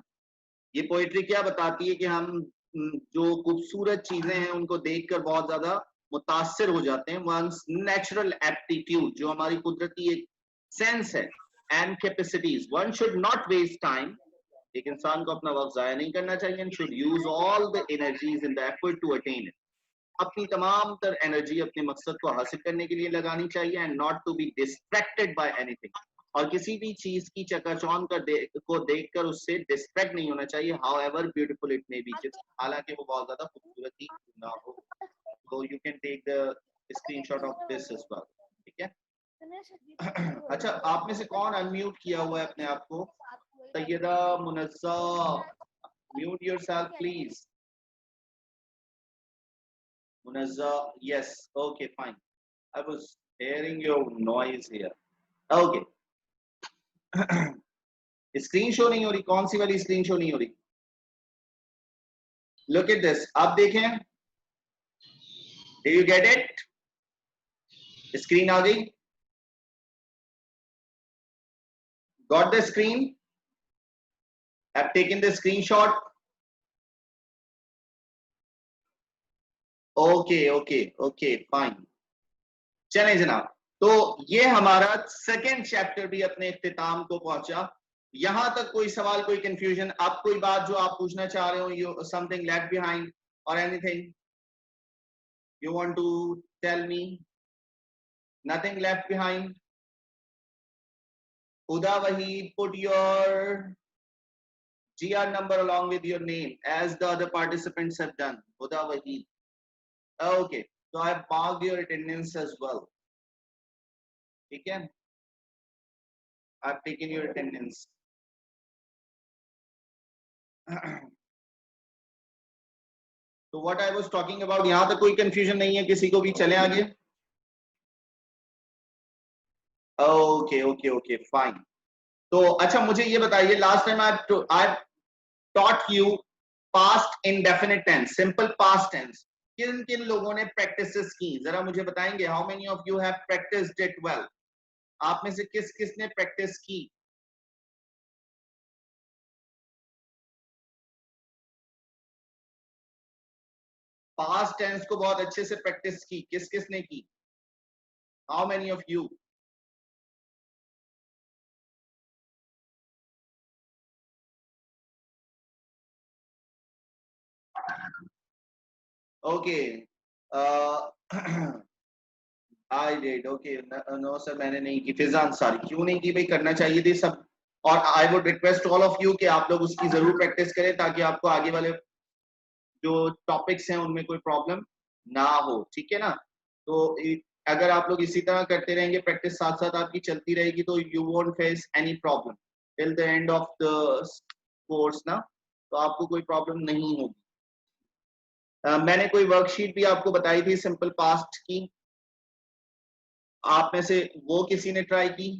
ये poetry क्या बताती है कि हम जो खूबसूरत चीजें हैं उनको देखकर बहुत ज्यादा मुतासिर हो जाते हैं. वंस नेचुरल एप्टीट्यूड जो हमारी कुदरती एक सेंस है and capacities. One should not waste time. एक इंसान को अपना वक्त जाया नहीं करना चाहिए. And should use all the energies in the effort to attain it. अपनी तमाम तर एनर्जी अपने मकसद को हासिल करने के लिए लगानी चाहिए. And not to be distracted by anything. और किसी भी चीज की चकाचौंध को देखकर उससे डिस्ट्रैक्ट नहीं होना चाहिए. However beautiful it may be. हालांकि वो बहुत ज्यादा खूबसूरत ही ना हो. तो you can take the screenshot of this as well. ठीक है. अच्छा, आप में से कौन अनम्यूट किया हुआ है अपने आप को? Syeda Munazza, mute yourself please. Munazza, yes, okay, fine. I was hearing your noise here. Okay. Screen show नहीं हो रही. कौन सी वाली स्क्रीन शो नहीं हो रही? Look at this. आप देखें. Did you get it? Screen आ गई. Got the screen? Have taken the screenshot. Okay, okay, okay, fine. चलें जनाब. तो ये हमारा सेकेंड चैप्टर भी अपने इख्तिताम को पहुंचा. यहां तक कोई सवाल, कोई कंफ्यूजन, आप कोई बात जो आप पूछना चाह रहे हो, यू समथिंग लेफ्ट बिहाइंड और anything you want to tell me? Nothing left behind. Huda Waheed, put your GR number along with your name as the other participants have done. Huda Waheed. Okay, so I have marked your attendance as well. Okay, I have taken your attendance. So what I was talking about, यहाँ तक कोई confusion नहीं है किसी को भी? चले आगे. Okay, okay, okay, fine. तो अच्छा मुझे ये बताइए, last time I taught you past indefinite tense, simple past tense. किन किन लोगों ने प्रैक्टिसेस की, जरा मुझे बताएंगे? How many of you have practised it well? आप में से किस किस ने प्रैक्टिस की? पास्ट टेंस को बहुत अच्छे से प्रैक्टिस की, किस किस ने की? How many of you? Okay, I did. Okay, no sir मैंने नहीं की। फिजा अंसारी, क्यों नहीं की भाई? करना चाहिए थी सब। और I would request all of you कि आप लोग उसकी जरूर प्रैक्टिस करें, ताकि आपको आगे वाले जो टॉपिक्स हैं उनमें कोई प्रॉब्लम ना हो, ठीक है ना? तो अगर आप लोग इसी तरह करते रहेंगे, प्रैक्टिस साथ साथ आपकी चलती रहेगी, तो you won't face any problem till the end of the course ना, तो आपको कोई प्रॉब्लम नहीं होगी। मैंने कोई वर्कशीट भी आपको बताई थी सिंपल पास्ट की, आप में से वो किसी ने ट्राई की?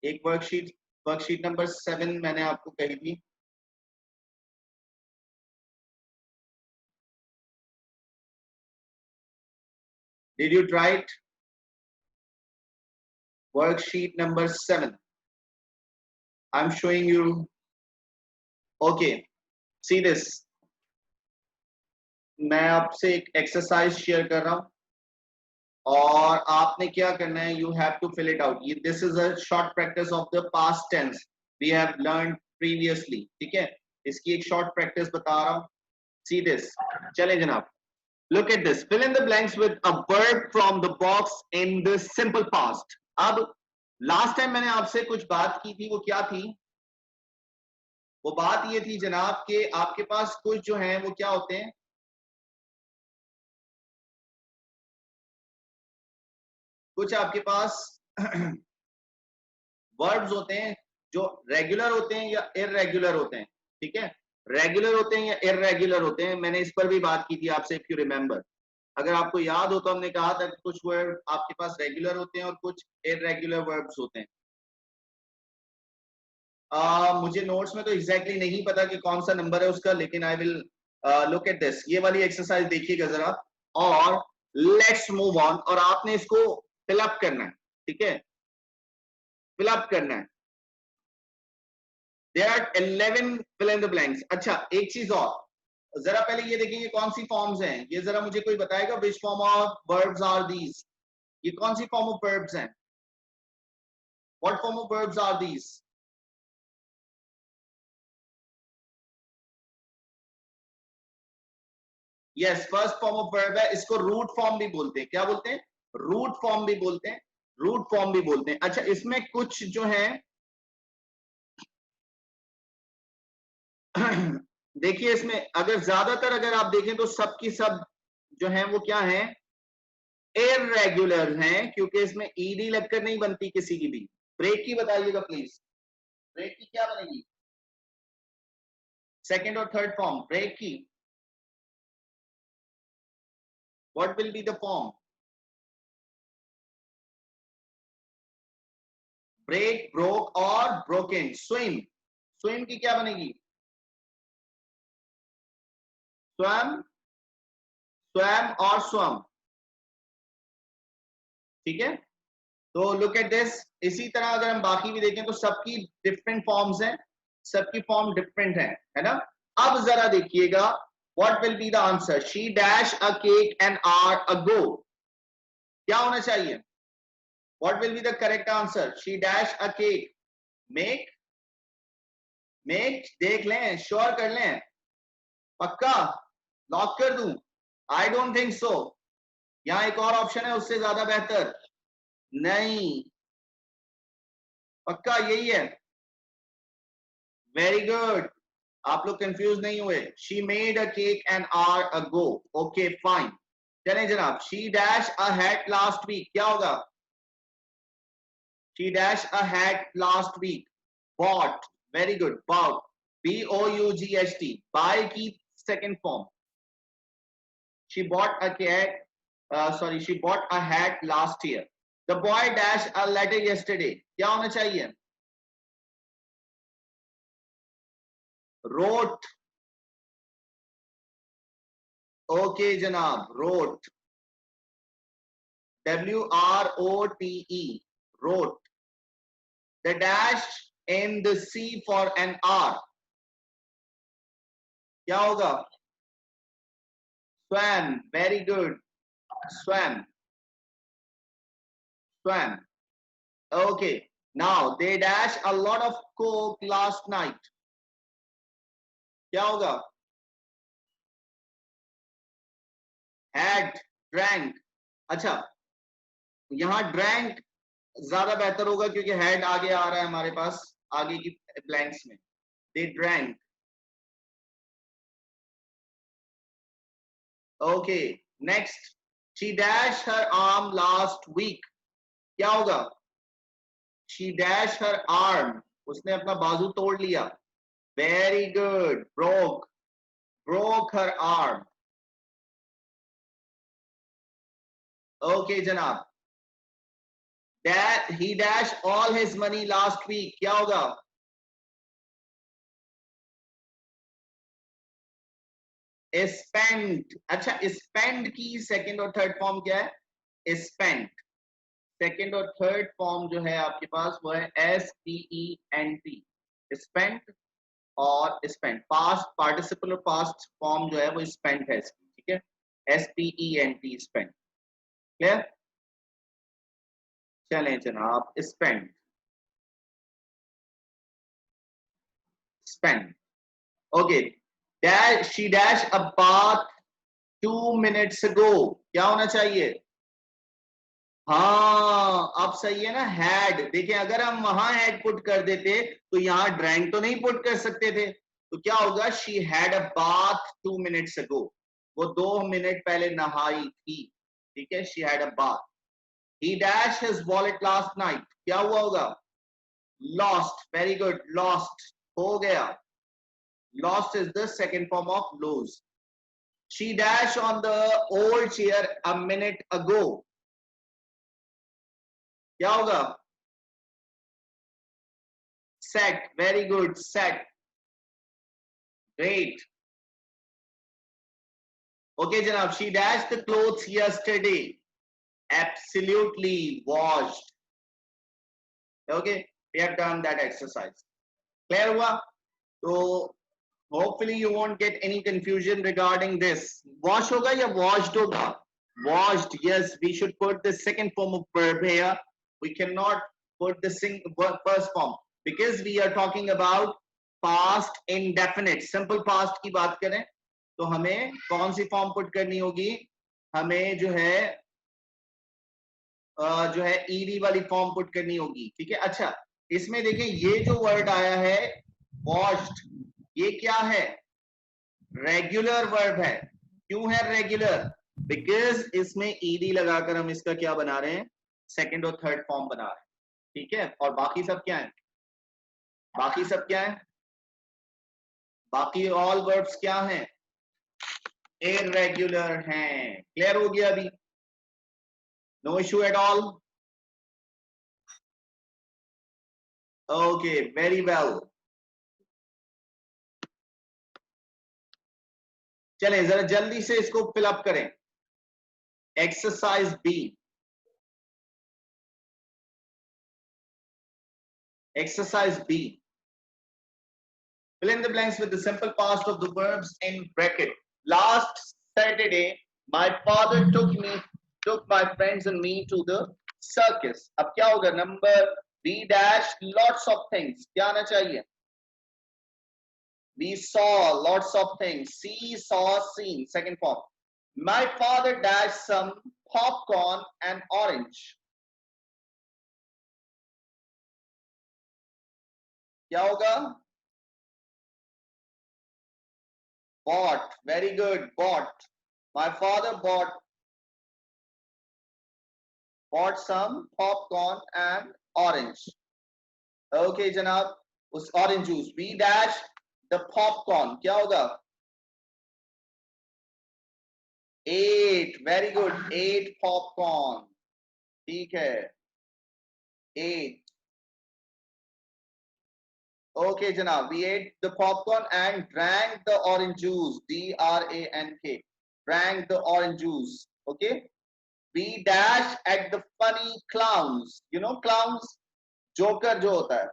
एक वर्कशीट नंबर 7 मैंने आपको कही थी। Did you try it? Worksheet number 7 I am showing you. Okay, see this, मैं आपसे एक एक्सरसाइज शेयर कर रहा हूं, और आपने क्या करना है, you have to fill it out. This is a short practice of the past tense we have learned previously, ठीक है? इसकी एक शॉर्ट प्रैक्टिस बता रहा हूं। सी दिस, चले जनाब, look at this, fill in the blanks with a verb from the box in the simple past. अब लास्ट टाइम मैंने आपसे कुछ बात की थी, वो क्या थी? वो बात ये थी जनाब कि आपके पास कुछ जो है वो क्या होते हैं, कुछ आपके पास वर्ब्स होते हैं जो रेगुलर होते हैं या इररेगुलर होते हैं, ठीक है? रेगुलर होते हैं या इररेगुलर होते हैं, मैंने इस पर भी बात की थी आपसे, इफ यू रिमेंबर। अगर आपको याद हो तो हमने कहा था कि कुछ वर्ब आपके पास रेगुलर होते हैं और कुछ इररेगुलर वर्ब्स होते हैं। मुझे नोट्स में तो एग्जैक्टली नहीं पता कि कौन सा नंबर है उसका, लेकिन I will look at this. ये वाली एक्सरसाइज देखिएगा जरा, और लेट्स मूव ऑन, और आपने इसको फिलअप करना है, ठीक है? फिलअप करना है। There are 11 fill in the blanks. अच्छा, एक चीज और, जरा पहले ये देखेंगे कौन सी फॉर्म्स हैं, ये जरा मुझे कोई बताएगा, which form of verbs are these? ये कौन सी फॉर्म ऑफ verbs हैं? What form of verbs are these? Yes, first form of verb है, इसको रूट फॉर्म भी बोलते हैं। क्या बोलते हैं? रूट फॉर्म भी बोलते हैं, रूट फॉर्म भी बोलते हैं। अच्छा, इसमें कुछ जो है देखिए, इसमें अगर ज्यादातर अगर आप देखें तो सब की सब जो है वो क्या है, इररेगुलर हैं, क्योंकि इसमें ईडी लगकर नहीं बनती किसी की भी। ब्रेक की बताइएगा प्लीज, ब्रेक की क्या बनेगी? सेकंड और थर्ड फॉर्म ब्रेक की, what will be the form? Break, broke और ब्रोकन। स्विम, स्विम की क्या बनेगी? स्वयं, स्वयं और स्वम, ठीक है? तो लुक एट दिस, इसी तरह अगर हम बाकी भी देखें तो सबकी डिफरेंट फॉर्म्स हैं, सबकी फॉर्म डिफरेंट है ना? अब जरा देखिएगा, what will be the answer? She dash a cake an hour अगो, क्या होना चाहिए? What will be the correct answer? She dash a cake, make, make, देख लें, श्योर कर लें, पक्का लॉक कर दूं? I don't think so. यहां एक और ऑप्शन है उससे ज्यादा बेहतर। नहीं, पक्का यही है? वेरी गुड, आप लोग कंफ्यूज नहीं हुए। She made a cake an hour ago, okay fine. चलें जनाब, she dash a hat last week, क्या होगा? She dash a hat last week, bought, very good, bought, B-O-U-G-H-T, buy की second form. She bought a cat, sorry, she bought a hat last year. The boy dashed a letter yesterday, क्या होना चाहिए? wrote. Okay जनाब, wrote. WROTE, wrote. The dash in the C for an R क्या होगा? Swam. Very good. Swam. Swam. Okay. Now they dash a lot of coke last night. क्या होगा? Had, drank. अच्छा, यहाँ drank ज्यादा बेहतर होगा क्योंकि had आगे आ रहा है हमारे पास आगे की blanks में. They drank. Okay. Next. She dashed her arm last week. क्या होगा? She dashed her arm. उसने अपना बाजू तोड़ लिया. Very good. Broke. Broke her arm. Okay, जनाब. That he dashed all his money last week. क्या होगा? Spent. अच्छा, spent की second और third form क्या है? Spent. Second और third form जो है आपके पास वो है SPENT. Spent और spent. Past participle और past form जो है वो spent है इसकी, ठीक है? SPENT, spent. Clear? चलें जनाब, spent. Spent. Okay. Dash, she dashed a bath 2 minutes ago. क्या होना चाहिए? हाँ, अब सही है ना. Had. देखिए अगर हम वहां had पुट कर देते तो यहाँ drank तो नहीं पुट कर सकते थे. तो क्या होगा? She had a bath 2 minutes ago. वो 2 मिनट पहले नहाई थी. ठीक है? She had a bath. He dashed his wallet last night. क्या हुआ होगा? Lost. Very good. Lost. हो गया. Lost is the second form of lose. She dashed on the old chair a minute ago. क्या होगा? Sat. Very good. Sat. Great. Okay, Janab. She dashed the clothes yesterday. Absolutely washed. Okay, we have done that exercise. Clear हुआ? So hopefully you won't get any confusion regarding this. Wash होगा या washed होगा? Washed. Yes, we should put the second form of verb here. We cannot put the first form because we are talking about past indefinite. Simple past की बात करें तो हमें कौन सी form put करनी होगी? हमें जो है ईडी वाली फॉर्म पुट करनी होगी. ठीक है. अच्छा, इसमें देखें ये जो वर्ड आया है वॉश्ड, ये क्या है? रेगुलर वर्ब है. क्यों है रेगुलर? बिकॉज इसमें ईडी लगाकर हम इसका क्या बना रहे हैं? सेकंड और थर्ड फॉर्म बना रहे हैं. ठीक है. और बाकी सब क्या है? बाकी सब क्या है? बाकी ऑल वर्ब्स क्या हैं? इररेगुलर हैं. क्लियर हो गया अभी? No issue at all? Okay, very well. चलें जरा जल्दी से इसको फिलअप करें. Exercise B. Exercise B. Fill in the blanks with the simple past of the verbs in bracket. Last Saturday, my father took my friends and me to the circus. अब क्या होगा? Number we dash lots of things. क्या आना चाहिए? We saw lots of things. See, saw, seen. Second form. My father dashed some popcorn and orange. क्या होगा? Bought. Very good. Bought. My father bought some popcorn and orange. Okay, जनाब. उस orange juice. We dash the popcorn. क्या होगा? Ate. Very good. Ate popcorn. ठीक है. Ate. Okay, Janab. We ate the popcorn and drank the orange juice. DRANK. Drank the orange juice. Okay. We dash at the funny clowns. You know clowns? Joker जो होता है.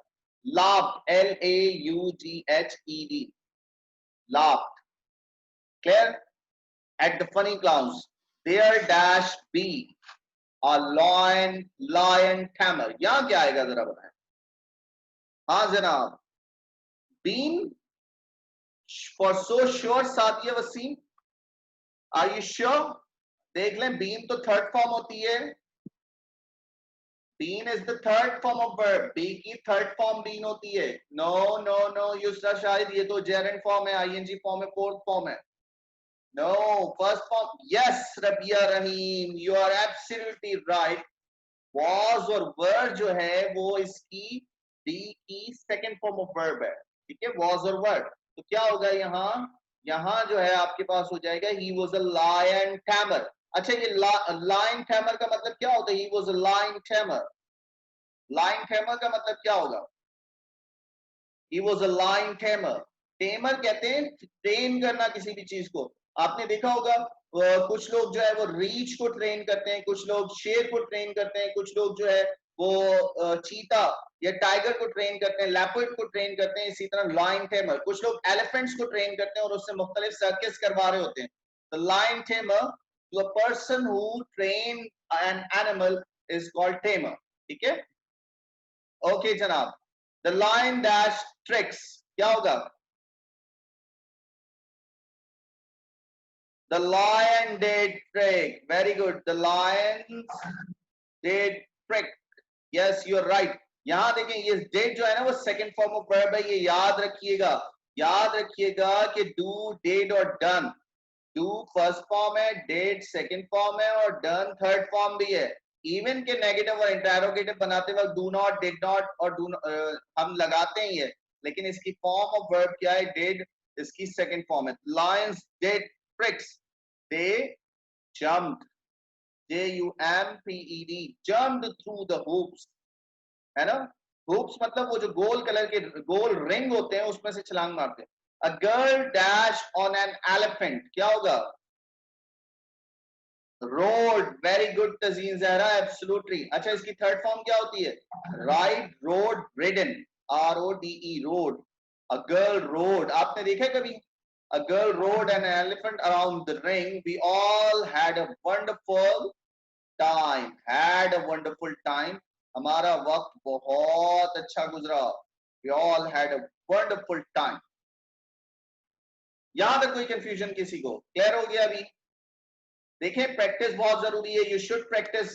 Laughed. LAUGHED. Laughed. Clear? At the funny clowns. There dash be a lion tamer. यहाँ क्या आएगा जरा बताएं. हाँ जनाब. Been for so sure Sadia Wasim. Are you sure? देख लें बीन तो थर्ड फॉर्म होती है. Been is the third form of verb. B की थर्ड फॉर्म बीन होती है. No no no Yusra Shahid, ये तो जेरंड फॉर्म है, आईएनजी फॉर्म है, फोर्थ फॉर्म है. No first form. Yes Rabia Rahim, you are absolutely right. Was और वर्ड जो है वो इसकी बी की सेकंड फॉर्म ऑफ वर्ब है. ठीक है, वॉज और वर्ड. तो क्या होगा यहाँ. यहाँ जो है आपके पास हो जाएगा he was a lion tamer. अच्छा ये लाइन टैमर का मतलब क्या होता है. He was a lion tamer. Lion tamer का मतलब क्या होगा. He was a lion tamer. Tamer कहते हैं ट्रेन करना किसी भी चीज को. आपने देखा होगा कुछ लोग जो है वो रीछ को ट्रेन करते हैं, कुछ लोग शेर को ट्रेन करते हैं, कुछ लोग जो है वो चीता या टाइगर को ट्रेन करते हैं, लेपर्ड को ट्रेन करते हैं. इसी तरह लाइन टेमर. कुछ लोग एलिफेंट्स को ट्रेन करते हैं और उससे मुख्तलिफ सर्कस करवा रहे होते हैं. तो line tamer to a person who train an animal is called tamer. ठीक है. ओके जनाब. The lion dash tricks. क्या होगा. The lion did trick. Very good. The lions did trick. Yes, you are right. यहां देखें ये did जो है ना वो सेकंड फॉर्म ऑफ वर्ब है. ये याद रखिएगा. याद रखिएगा कि do, did और done. Do फर्स्ट फॉर्म है, did सेकंड फॉर्म है और done थर्ड फॉर्म भी है. इवन के नेगेटिव और इंटरोगेटिव बनाते वक्त do not, did not और हम लगाते ही है, लेकिन इसकी फॉर्म ऑफ वर्ब क्या है. did इसकी सेकंड फॉर्म है. lions did tricks. they jumped. JUMPED. jumped through the hoops. है ना. hoops मतलब वो जो गोल कलर के गोल रिंग होते हैं उसमें से छलांग मारते हैं. A girl dash on an elephant. क्या होगा. Road. Very good Tazeen Zahra, absolutely. अच्छा इसकी थर्ड फॉर्म क्या होती है. Ride, road, ridden. RODE road. A girl road. आपने देखा कभी. A girl rode an elephant around the ring. We all had a wonderful time. Had a wonderful time. हमारा वक्त बहुत अच्छा गुजरा. We all had a wonderful time. यहां तक कोई कंफ्यूजन किसी को. क्लियर हो गया अभी. देखें प्रैक्टिस बहुत जरूरी है. You should practice.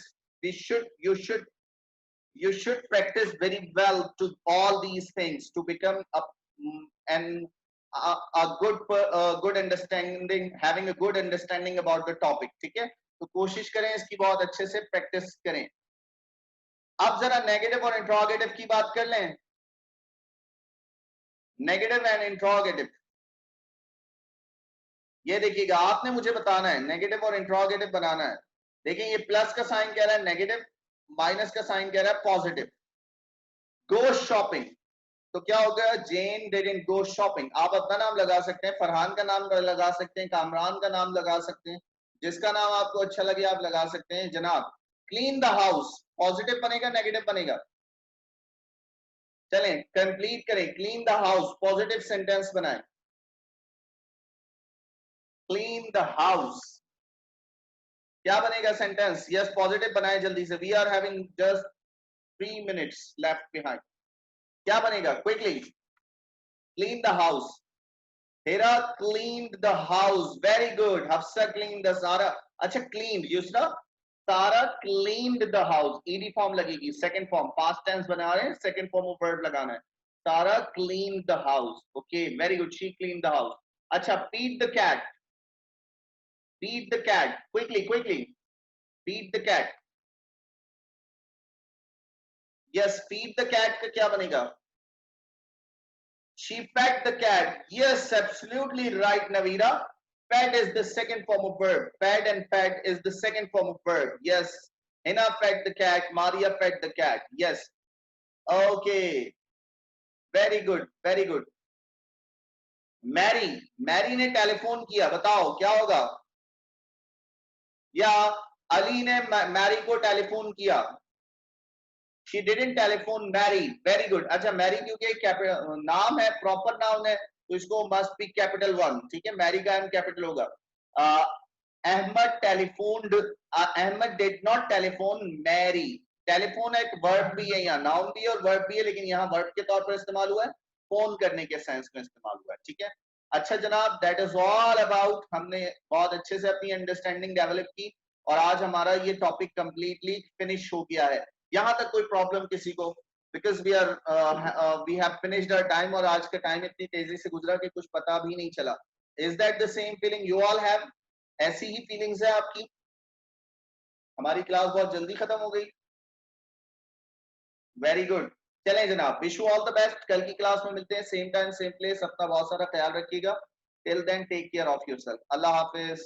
you should practice very well to all these things to become a good understanding, having a good understanding about the topic. ठीक है, तो कोशिश करें इसकी बहुत अच्छे से प्रैक्टिस करें. अब जरा नेगेटिव और इंट्रोगेटिव की बात कर लें. Negative and interrogative. ये देखिएगा आपने मुझे बताना है. नेगेटिव और इंट्रोगेटिव बनाना है. देखिए ये प्लस का साइन कह रहा है नेगेटिव, माइनस का साइन कह रहा है पॉजिटिव. Go shopping. तो क्या होगा. जेन डिडंट गो शॉपिंग. आप अपना नाम लगा सकते हैं, फरहान का नाम लगा सकते हैं, कामरान का नाम लगा सकते हैं, जिसका नाम आपको अच्छा लगे आप लगा सकते हैं. जनाब क्लीन द हाउस. पॉजिटिव बनेगा नेगेटिव बनेगा. चलें कंप्लीट करें. Clean the house positive sentence बनाएं. क्लीन द हाउस क्या बनेगा सेंटेंस. यस पॉजिटिव बनाए जल्दी से. We are having just 3 minutes left behind. क्या बनेगा quickly. Clean the house. Hira cleaned the house. very good. Hafsa cleaned the. सारा अच्छा cleaned. यूसरा सारा cleaned the house. ed form लगेगी. सेकंड फॉर्म पास्ट टेंस बना रहे हैं, सेकंड फॉर्म ऑफ वर्ब लगाना है. सारा cleaned the house. okay very good. she cleaned the house. अच्छा feed the cat. feed the cat. quickly feed the cat. yes feed the cat का क्या बनेगा. she fed the cat. yes absolutely right Navira. fed is the second form of verb. fed and fed is the second form of verb. yes Hina fed the cat. Maria fed the cat. yes okay very good very good. Mary, Mary ने telephone किया, बताओ क्या होगा? या अली ने Mary को telephone किया? She didn't telephone Mary, very good. अच्छा मैरी क्योंकि नाम है, प्रॉपर नाउन है, तो इसको मस्ट बी कैपिटल वन, ठीक है, मैरी का एम कैपिटल होगा। Ahmed telephoned, Ahmed did not telephone Mary. Telephone एक वर्ब भी है, यहाँ नाउन भी है और वर्ब भी है, लेकिन यहाँ वर्ब के तौर पर इस्तेमाल हुआ है, फोन करने के सेंस में इस्तेमाल हुआ है, ठीक है। अच्छा जनाब, दैट इज ऑल अबाउट, हमने बहुत अच्छे से अपनी अंडरस्टैंडिंग डेवलप की और आज हमारा ये टॉपिक कंप्लीटली फिनिश हो गया है। यहाँ तक कोई प्रॉब्लम किसी को? Because we have finished our time, और आज का टाइम इतनी तेजी से गुजरा कि कुछ पता भी नहीं चला। Is that the same feeling you all have? ऐसी ही फीलिंग्स है आपकी? हमारी क्लास बहुत जल्दी खत्म हो गई। Very good. चलें जनाब, wish you all the best. कल की क्लास में मिलते हैं, सेम टाइम सेम प्लेस। अपना बहुत सारा ख्याल रखिएगा। Till then take care of yourself. अल्लाह हाफिज।